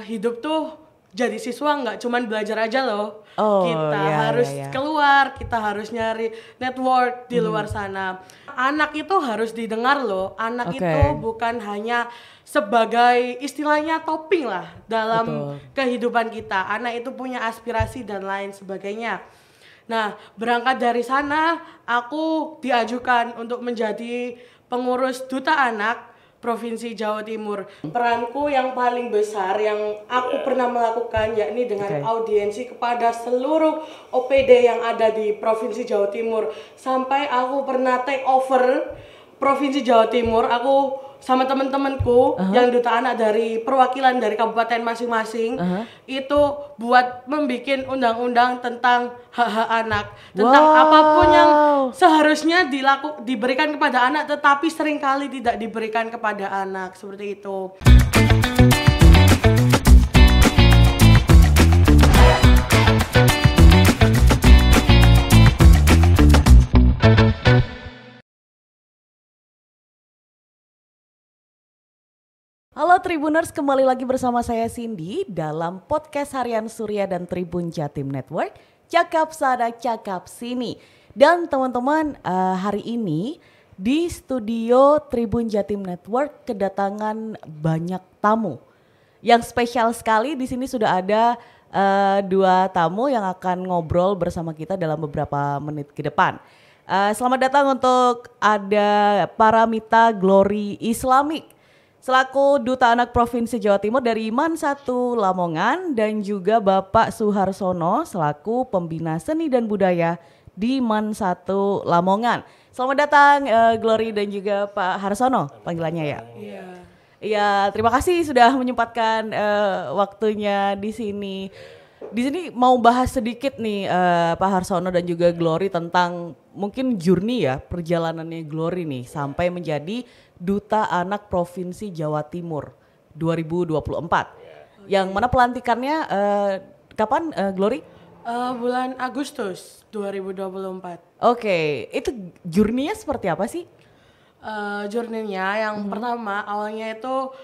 hidup tuh jadi siswa nggak cuman belajar aja loh. Kita Iya, harus iya, iya. keluar, kita harus nyari network di luar sana. Anak itu harus didengar loh. Anak Oke. itu bukan hanya sebagai istilahnya topping lah dalam Betul. kehidupan kita. Anak itu punya aspirasi dan lain sebagainya. Nah, berangkat dari sana, aku diajukan untuk menjadi pengurus Duta Anak Provinsi Jawa Timur. Peranku yang paling besar yang aku pernah melakukan yakni dengan Oke. audiensi kepada seluruh OPD yang ada di Provinsi Jawa Timur. Sampai aku pernah take over Provinsi Jawa Timur, aku sama teman-temanku yang duta anak dari perwakilan dari kabupaten masing-masing itu buat membikin undang-undang tentang hak-hak anak, tentang Wow. apapun yang seharusnya diberikan kepada anak tetapi seringkali tidak diberikan kepada anak, seperti itu. Halo Tribuners, kembali lagi bersama saya Cindy dalam podcast harian Surya dan Tribun Jatim Network, Cakap Sana Cakap Sini. Dan teman-teman, hari ini di studio Tribun Jatim Network kedatangan banyak tamu. Yang spesial sekali di sini sudah ada dua tamu yang akan ngobrol bersama kita dalam beberapa menit ke depan. Selamat datang untuk ada Paramita Glory Islamik selaku Duta Anak Provinsi Jawa Timur dari MAN 1 Lamongan, dan juga Bapak Suharsono selaku Pembina Seni dan Budaya di MAN 1 Lamongan. Selamat datang Glory dan juga Pak Harsono panggilannya ya. Iya. Iya, terima kasih sudah menyempatkan waktunya di sini. Di sini mau bahas sedikit nih Pak Harsono dan juga Glory tentang mungkin journey ya, perjalanannya Glory nih sampai menjadi Duta Anak Provinsi Jawa Timur 2024. Yang mana pelantikannya kapan Glory? Bulan Agustus 2024. Oke, itu journey-nya seperti apa sih? Journey-nya yang pertama awalnya itu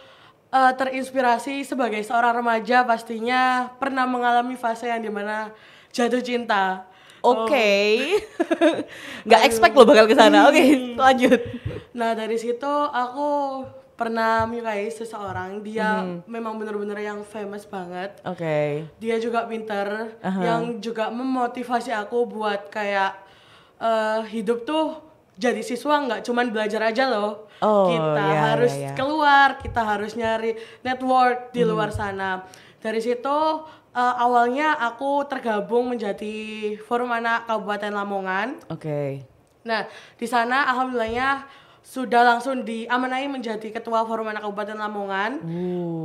terinspirasi sebagai seorang remaja pastinya pernah mengalami fase yang dimana jatuh cinta. Oke, nggak expect lo bakal ke sana. Oke, lanjut. Nah dari situ aku pernah menyukai seseorang, dia memang benar-benar yang famous banget. Oke. Dia juga pinter, yang juga memotivasi aku buat kayak hidup tuh jadi siswa nggak cuman belajar aja loh. Kita harus keluar, kita harus nyari network di luar sana. Dari situ awalnya aku tergabung menjadi Forum Anak Kabupaten Lamongan. Oke. Nah, di sana alhamdulillahnya sudah langsung diamanai menjadi Ketua Forum Anak Kabupaten Lamongan.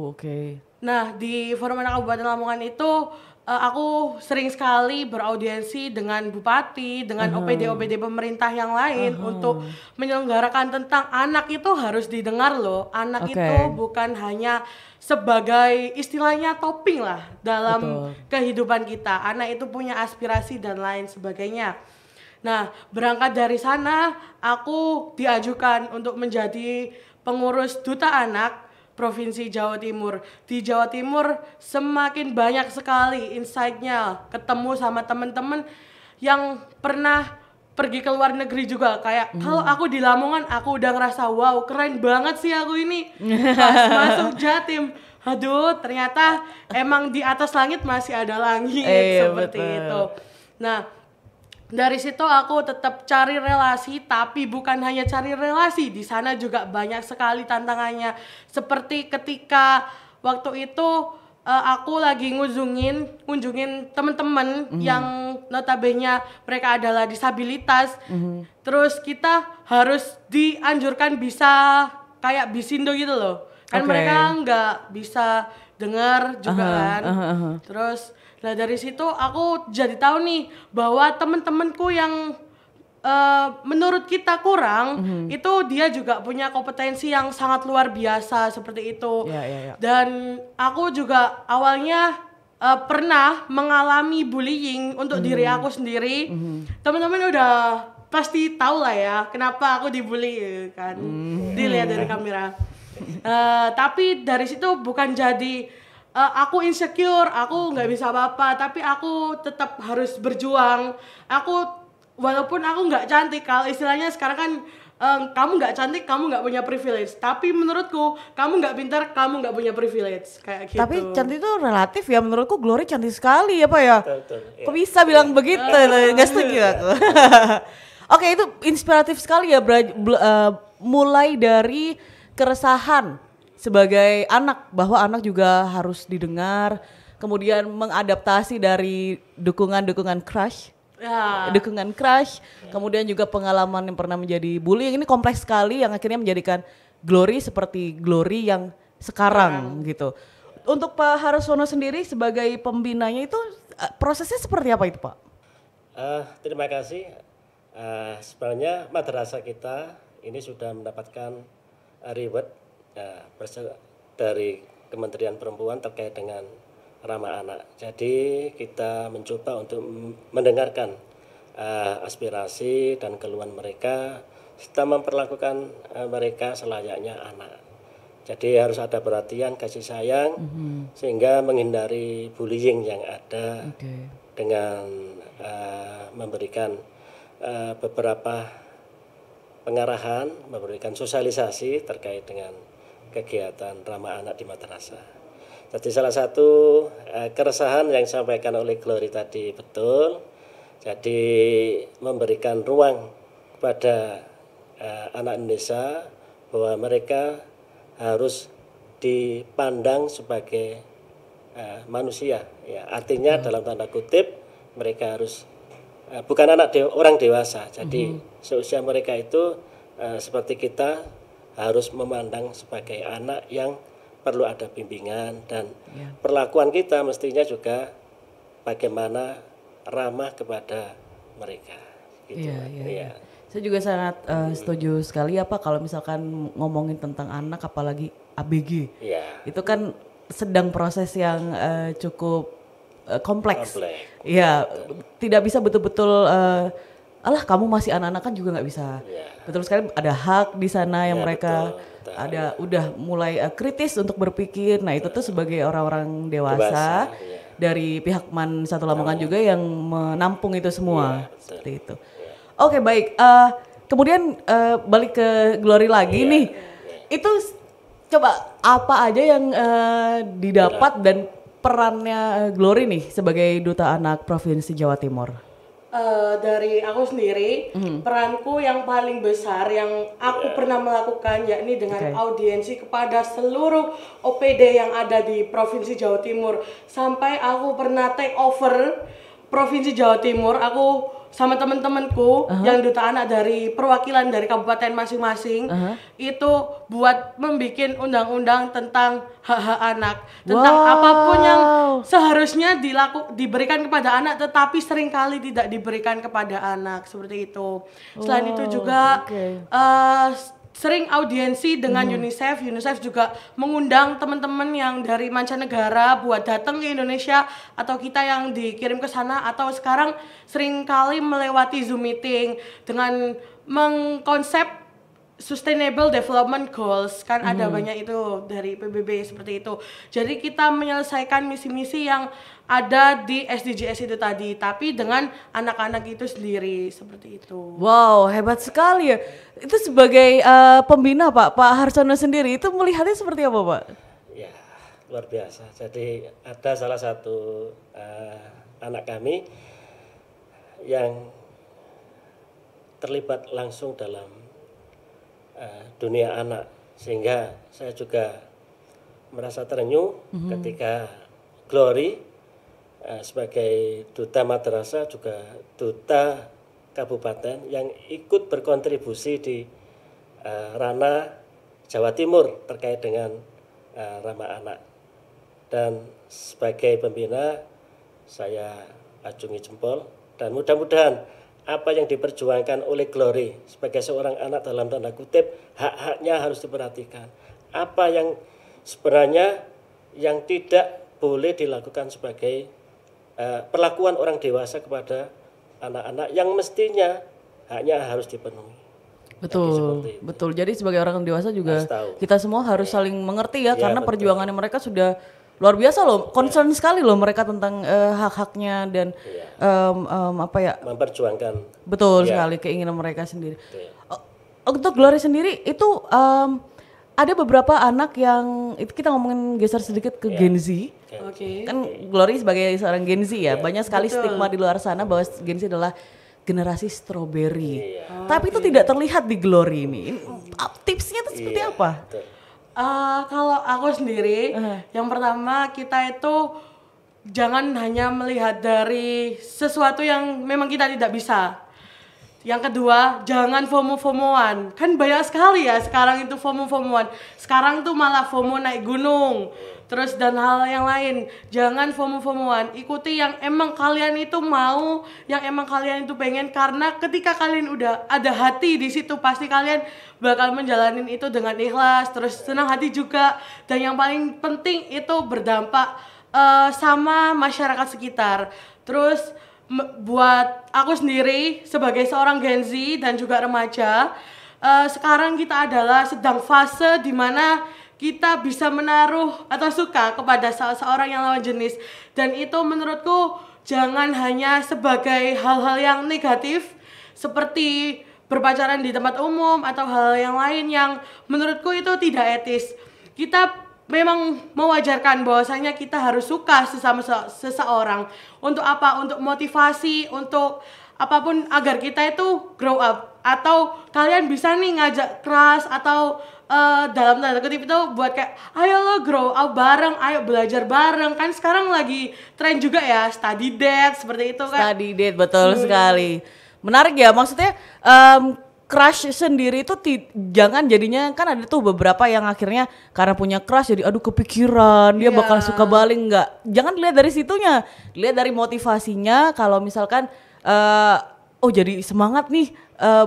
Oke. Nah, di Forum Anak Kabupaten Lamongan itu aku sering sekali beraudiensi dengan bupati, dengan OPD-OPD pemerintah yang lain untuk menyelenggarakan tentang anak itu harus didengar loh. Anak itu bukan hanya sebagai istilahnya topping lah dalam kehidupan kita. Anak itu punya aspirasi dan lain sebagainya. Nah, berangkat dari sana aku diajukan untuk menjadi pengurus Duta Anak Provinsi Jawa Timur. Di Jawa Timur semakin banyak sekali insight-nya, ketemu sama teman-teman yang pernah pergi ke luar negeri juga. Kayak kalau aku di Lamongan aku udah ngerasa wow keren banget sih aku ini. Pas masuk Jatim, aduh ternyata emang di atas langit masih ada langit, seperti itu. Nah, dari situ aku tetap cari relasi, tapi bukan hanya cari relasi, di sana juga banyak sekali tantangannya. Seperti ketika waktu itu aku lagi ngunjungin teman-teman yang notabene mereka adalah disabilitas. Terus kita harus dianjurkan bisa kayak bisindo gitu loh. Kan mereka nggak bisa dengar juga kan. Terus nah dari situ aku jadi tahu nih bahwa temen-temenku yang menurut kita kurang itu dia juga punya kompetensi yang sangat luar biasa seperti itu. Dan aku juga awalnya pernah mengalami bullying untuk diri aku sendiri. Teman-teman udah pasti tahu lah ya kenapa aku dibully kan, dilihat dari kamera. Tapi dari situ bukan jadi aku insecure, aku nggak bisa apa-apa, tapi aku tetap harus berjuang. Walaupun aku nggak cantik, kalau istilahnya sekarang kan kamu nggak cantik, kamu nggak punya privilege. Tapi menurutku, kamu nggak pintar, kamu nggak punya privilege, kayak gitu. Tapi cantik itu relatif ya, menurutku Glory cantik sekali ya Pak ya. Betul, ya. Kok bisa bilang begitu? Nggak setuju aku. Oke, itu inspiratif sekali ya, mulai dari keresahan sebagai anak, bahwa anak juga harus didengar, kemudian mengadaptasi dari dukungan crush, kemudian juga pengalaman yang pernah menjadi bullying. Ini kompleks sekali yang akhirnya menjadikan Glory seperti Glory yang sekarang gitu. Untuk Pak Harsono sendiri sebagai pembinanya itu prosesnya seperti apa itu Pak? Terima kasih. Sebenarnya madrasah kita ini sudah mendapatkan reward dari Kementerian Perempuan terkait dengan ramah anak. Jadi kita mencoba untuk mendengarkan aspirasi dan keluhan mereka serta memperlakukan mereka selayaknya anak. Jadi harus ada perhatian, kasih sayang sehingga menghindari bullying yang ada dengan memberikan beberapa pengarahan, memberikan sosialisasi terkait dengan kegiatan ramah anak di madrasah. Jadi salah satu keresahan yang disampaikan oleh Glory tadi betul. Jadi memberikan ruang kepada anak Indonesia bahwa mereka harus dipandang sebagai manusia. Ya, artinya dalam tanda kutip mereka harus bukan orang dewasa. Jadi seusia mereka itu seperti kita harus memandang sebagai anak yang perlu ada bimbingan dan perlakuan kita mestinya juga bagaimana ramah kepada mereka. Gitu. Iya. Saya juga sangat setuju sekali ya Pak kalau misalkan ngomongin tentang anak apalagi ABG. Itu kan sedang proses yang cukup kompleks. Iya, tidak bisa betul-betul alah kamu masih anak-anak kan juga nggak bisa. Betul sekali, ada hak di sana yang mereka betul. ada udah mulai kritis untuk berpikir. Nah, itu tuh sebagai orang-orang dewasa dari pihak Man Satu Lamongan juga yang menampung itu semua. Seperti itu. Oke, baik. Kemudian balik ke Glory lagi nih. Itu coba apa aja yang didapat dan perannya Glory nih sebagai Duta Anak Provinsi Jawa Timur? Dari aku sendiri, peranku yang paling besar yang aku pernah melakukan yakni dengan audiensi kepada seluruh OPD yang ada di Provinsi Jawa Timur. Sampai aku pernah take over Provinsi Jawa Timur, aku sama teman-temanku yang duta anak dari perwakilan dari kabupaten masing-masing itu buat membuat undang-undang tentang hak-hak anak, tentang apapun yang seharusnya diberikan kepada anak tetapi seringkali tidak diberikan kepada anak, seperti itu. Selain itu juga sering audiensi dengan UNICEF. UNICEF juga mengundang teman-teman yang dari mancanegara buat datang ke Indonesia atau kita yang dikirim ke sana, atau sekarang sering kali melewati Zoom meeting dengan mengkonsep Sustainable Development Goals, kan ada banyak itu dari PBB seperti itu. Jadi kita menyelesaikan misi-misi yang ada di SDGs itu tadi, tapi dengan anak-anak itu sendiri, seperti itu. Wow, hebat sekali ya. Itu sebagai pembina Pak Harsono sendiri itu melihatnya seperti apa Pak? Ya, luar biasa. Jadi ada salah satu anak kami yang terlibat langsung dalam dunia anak, sehingga saya juga merasa terenyuh ketika Glory sebagai duta madrasah juga duta kabupaten yang ikut berkontribusi di ranah Jawa Timur terkait dengan ramah anak, dan sebagai pembina saya acungi jempol dan mudah-mudahan apa yang diperjuangkan oleh Glory sebagai seorang anak dalam tanda kutip hak-haknya harus diperhatikan. Apa yang sebenarnya yang tidak boleh dilakukan sebagai perlakuan orang dewasa kepada anak-anak yang mestinya haknya harus dipenuhi. Betul. Jadi sebagai orang dewasa juga kita semua harus saling mengerti ya, karena perjuangannya mereka sudah luar biasa loh, concern sekali loh mereka tentang hak-haknya dan apa ya, memperjuangkan. betul Ya. sekali keinginan mereka sendiri. Betul. Untuk Glory sendiri itu ada beberapa anak yang itu kita ngomongin geser sedikit ke Gen Z. Oke. Kan Glory sebagai seorang Gen Z ya, banyak sekali Betul. stigma di luar sana bahwa Gen Z adalah generasi strawberry. Iya. Tapi itu tidak terlihat di Glory ini. Tipsnya itu seperti Iya, apa? betul. Kalau aku sendiri, yang pertama kita itu jangan hanya melihat dari sesuatu yang memang kita tidak bisa. Yang kedua, jangan FOMO-FOMOan. Kan banyak sekali ya sekarang itu FOMO-FOMOan. Sekarang tuh malah FOMO naik gunung. Terus dan hal yang lain. Jangan FOMO-FOMOan. Ikuti yang emang kalian itu mau, yang emang kalian itu pengen, karena ketika kalian udah ada hati di situ pasti kalian bakal menjalanin itu dengan ikhlas, terus senang hati juga. Dan yang paling penting itu berdampak sama masyarakat sekitar. Terus buat aku sendiri sebagai seorang Gen Z dan juga remaja, sekarang kita adalah sedang fase di mana kita bisa menaruh atau suka kepada seorang yang lawan jenis, dan itu menurutku jangan hanya sebagai hal-hal yang negatif seperti berpacaran di tempat umum atau hal yang lain yang menurutku itu tidak etis. Kita memang mewajarkan bahwasanya kita harus suka sesama seseorang. Untuk apa? Untuk motivasi, untuk apapun agar kita itu grow up. Atau kalian bisa nih ngajak kelas atau dalam tanda kutip itu buat kayak ayo lo grow up bareng, ayo belajar bareng. Kan sekarang lagi tren juga ya study date seperti itu kan. Study date, betul sekali. Menarik ya, maksudnya crush sendiri itu jangan jadinya, kan ada tuh beberapa yang akhirnya karena punya crush jadi aduh kepikiran dia bakal suka balik, enggak. Jangan dilihat dari situnya, dilihat dari motivasinya. Kalau misalkan oh jadi semangat nih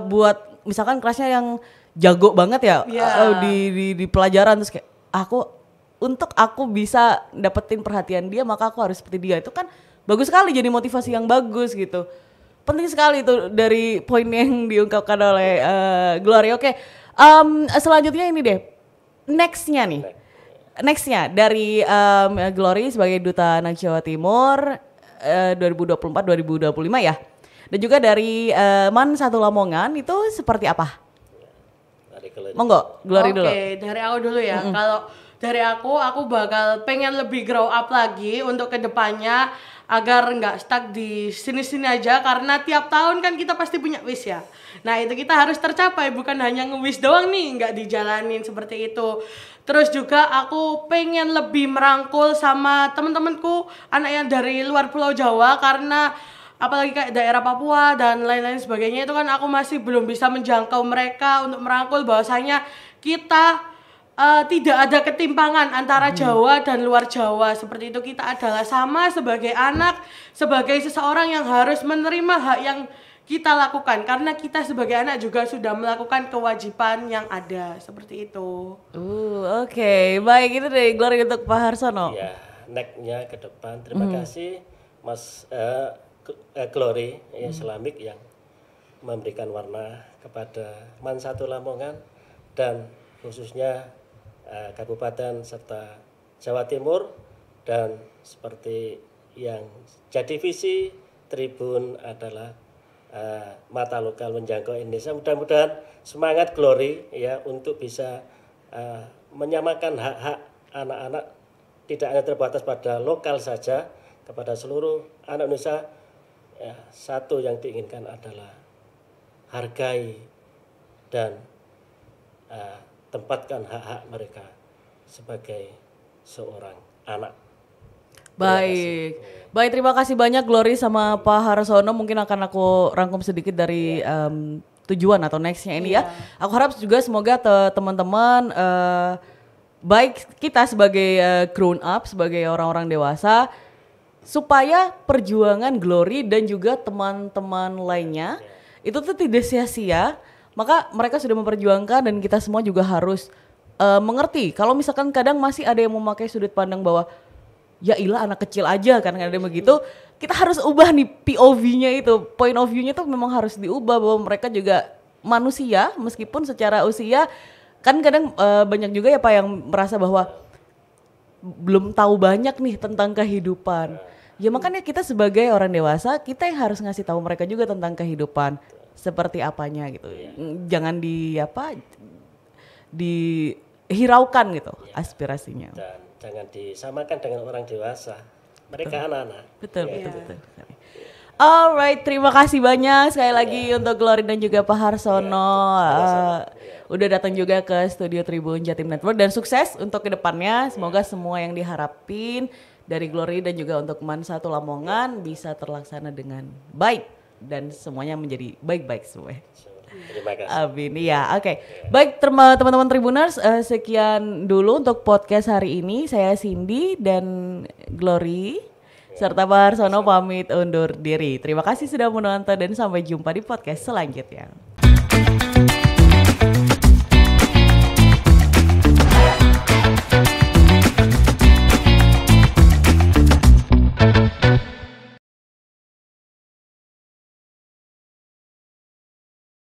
buat misalkan crushnya yang jago banget ya di pelajaran, terus kayak untuk aku bisa dapetin perhatian dia maka aku harus seperti dia. Itu kan bagus sekali, jadi motivasi yang bagus gitu. Penting sekali itu dari poin yang diungkapkan oleh Glory. Oke, selanjutnya ini deh, nextnya dari Glory sebagai Duta Anak Jawa Timur 2024-2025 ya, dan juga dari Man Satu Lamongan itu seperti apa? Monggo, Glory dulu. Oke, dari aku dulu ya. Kalau dari aku bakal pengen lebih grow up lagi untuk kedepannya agar nggak stuck di sini-sini aja, karena tiap tahun kan kita pasti punya wish ya. Nah itu kita harus tercapai, bukan hanya nge-wish doang nih, nggak dijalanin seperti itu. Terus juga aku pengen lebih merangkul sama temen-temenku anak yang dari luar Pulau Jawa, karena apalagi kayak daerah Papua dan lain-lain sebagainya itu kan aku masih belum bisa menjangkau mereka untuk merangkul bahwasanya kita tidak ada ketimpangan antara Jawa dan luar Jawa. Seperti itu, kita adalah sama sebagai anak, sebagai seseorang yang harus menerima hak yang kita lakukan, karena kita sebagai anak juga sudah melakukan kewajiban yang ada. Seperti itu. Oke. Baik, itu deh Glory untuk Pak Harsono. Ya, next-nya ke depan. Terima kasih Mas Glory ya, Islamik yang memberikan warna kepada Man Satu Lamongan dan khususnya Kabupaten serta Jawa Timur, dan seperti yang jadi visi Tribun adalah mata lokal menjangkau Indonesia. Mudah-mudahan semangat Glory ya untuk bisa menyamakan hak-hak anak-anak, tidak hanya terbatas pada lokal saja, kepada seluruh anak Indonesia. Ya, satu yang diinginkan adalah hargai dan tempatkan hak-hak mereka sebagai seorang anak. Baik, terima kasih banyak Glory sama Pak Harsono. Mungkin akan aku rangkum sedikit dari tujuan atau nextnya ini ya. Aku harap juga semoga teman-teman baik kita sebagai grown up, sebagai orang-orang dewasa, supaya perjuangan Glory dan juga teman-teman lainnya itu tuh tidak sia-sia. Maka mereka sudah memperjuangkan, dan kita semua juga harus mengerti. Kalau misalkan kadang masih ada yang memakai sudut pandang bahwa ya ilah anak kecil aja kan, ada yang begitu, kita harus ubah nih POV-nya itu, point of view-nya tuh memang harus diubah, bahwa mereka juga manusia meskipun secara usia kan kadang banyak juga ya Pak yang merasa bahwa belum tahu banyak nih tentang kehidupan. Ya makanya kita sebagai orang dewasa, kita yang harus ngasih tahu mereka juga tentang kehidupan seperti apanya gitu. Jangan dihiraukan gitu aspirasinya. Dan jangan disamakan dengan orang dewasa. Mereka anak-anak. Betul. Alright, terima kasih banyak sekali lagi untuk Glory dan juga Pak Harsono. Udah datang juga ke studio Tribun Jatim Network dan sukses untuk kedepannya. Semoga semua yang diharapin dari Glory dan juga untuk MAN 1 Lamongan bisa terlaksana dengan baik dan semuanya menjadi baik-baik semua. Terima kasih. Amin. Ya, oke. Baik, teman-teman Tribuners, sekian dulu untuk podcast hari ini. Saya Cindy dan Glory serta Pak Harsono pamit undur diri. Terima kasih sudah menonton dan sampai jumpa di podcast selanjutnya.